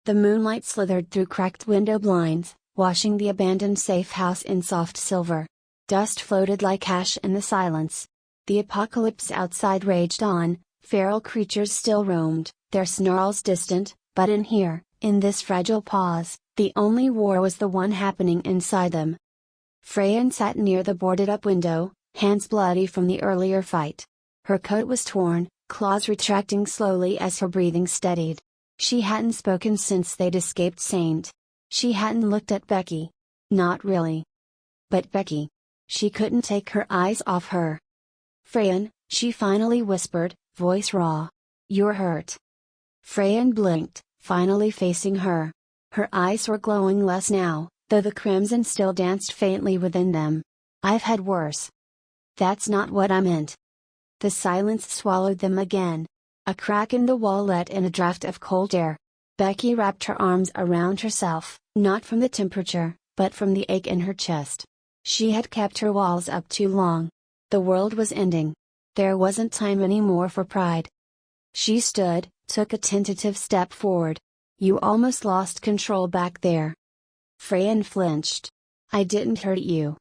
The moonlight slithered through cracked window blinds, washing the abandoned safe house in soft silver. Dust floated like ash in the silence. The apocalypse outside raged on, feral creatures still roamed, their snarls distant, but in here, in this fragile pause, the only war was the one happening inside them. Freen sat near the boarded-up window, hands bloody from the earlier fight. Her coat was torn, claws retracting slowly as her breathing steadied. She hadn't spoken since they'd escaped Saint. She hadn't looked at Becky. Not really. But Becky. She couldn't take her eyes off her. "Freen," she finally whispered, voice raw. "You're hurt." Freen blinked, finally facing her. Her eyes were glowing less now, though the crimson still danced faintly within them. "I've had worse." "That's not what I meant." The silence swallowed them again. A crack in the wall let in a draft of cold air. Becky wrapped her arms around herself, not from the temperature, but from the ache in her chest. She had kept her walls up too long. The world was ending. There wasn't time anymore for pride. She stood, took a tentative step forward. "You almost lost control back there." Freen flinched. "I didn't hurt you."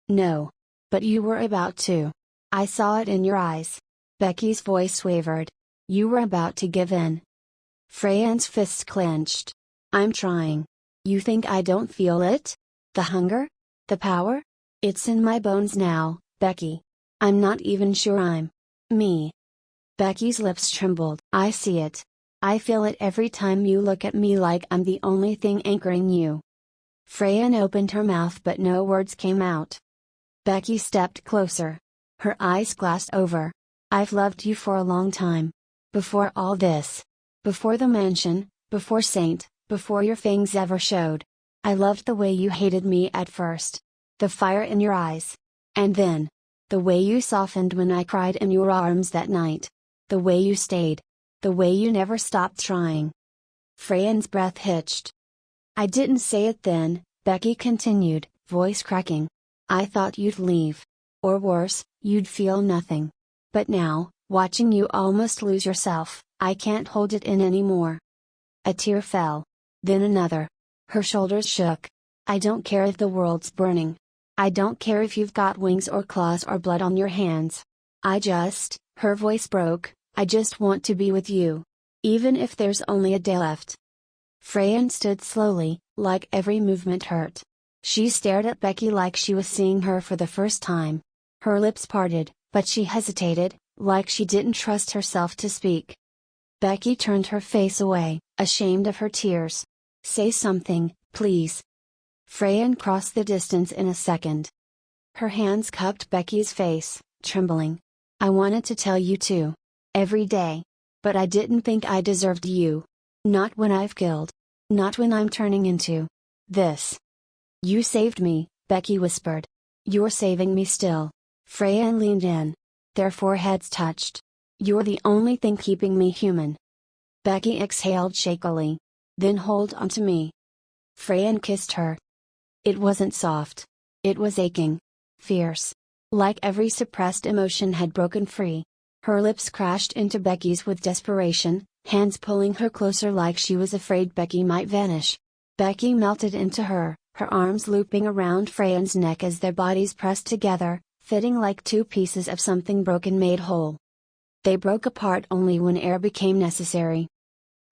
"No. But you were about to. I saw it in your eyes." Becky's voice wavered. "You were about to give in." Freen's fists clenched. "I'm trying. You think I don't feel it? The hunger? The power? It's in my bones now, Becky. I'm not even sure I'm me." Becky's lips trembled. "I see it. I feel it every time you look at me, like I'm the only thing anchoring you." Freen opened her mouth but no words came out. Becky stepped closer. Her eyes glassed over. "I've loved you for a long time. Before all this. Before the mansion, before Saint, before your fangs ever showed. I loved the way you hated me at first. The fire in your eyes. And then, the way you softened when I cried in your arms that night. The way you stayed. The way you never stopped trying." Freen's breath hitched. "I didn't say it then," Becky continued, voice cracking. "I thought you'd leave. Or worse, you'd feel nothing. But now, watching you almost lose yourself, I can't hold it in anymore." A tear fell. Then another. Her shoulders shook. "I don't care if the world's burning. I don't care if you've got wings or claws or blood on your hands. Her voice broke, "I just want to be with you. Even if there's only a day left." Freen stood slowly, like every movement hurt. She stared at Becky like she was seeing her for the first time. Her lips parted, but she hesitated, like she didn't trust herself to speak. Becky turned her face away, ashamed of her tears. "Say something, please." Freen crossed the distance in a second. Her hands cupped Becky's face, trembling. "I wanted to tell you too. Every day. But I didn't think I deserved you. Not when I've killed. Not when I'm turning into this." "You saved me," Becky whispered. "You're saving me still." Freen leaned in. Their foreheads touched. "You're the only thing keeping me human." Becky exhaled shakily. "Then hold on to me." Freen kissed her. It wasn't soft. It was aching. Fierce. Like every suppressed emotion had broken free. Her lips crashed into Becky's with desperation, hands pulling her closer like she was afraid Becky might vanish. Becky melted into her, her arms looping around Freen's neck as their bodies pressed together, fitting like two pieces of something broken made whole. They broke apart only when air became necessary.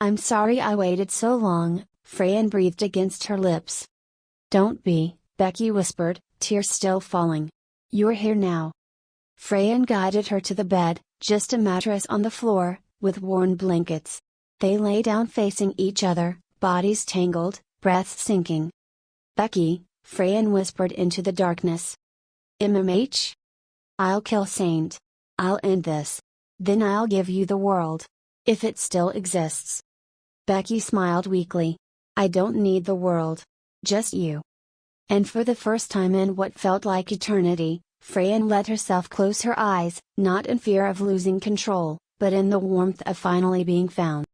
"I'm sorry I waited so long," Freen breathed against her lips. "Don't be," Becky whispered, tears still falling. "You're here now." Freen guided her to the bed, just a mattress on the floor, with worn blankets. They lay down facing each other, bodies tangled, breaths sinking. "Becky," Freen whispered into the darkness. "𝖗𝖊𝖇𝖊𝖈𝖆'. I'll kill Saint. I'll end this. Then I'll give you the world. If it still exists." Becky smiled weakly. "I don't need the world. Just you." And for the first time in what felt like eternity, Freen let herself close her eyes, not in fear of losing control, but in the warmth of finally being found.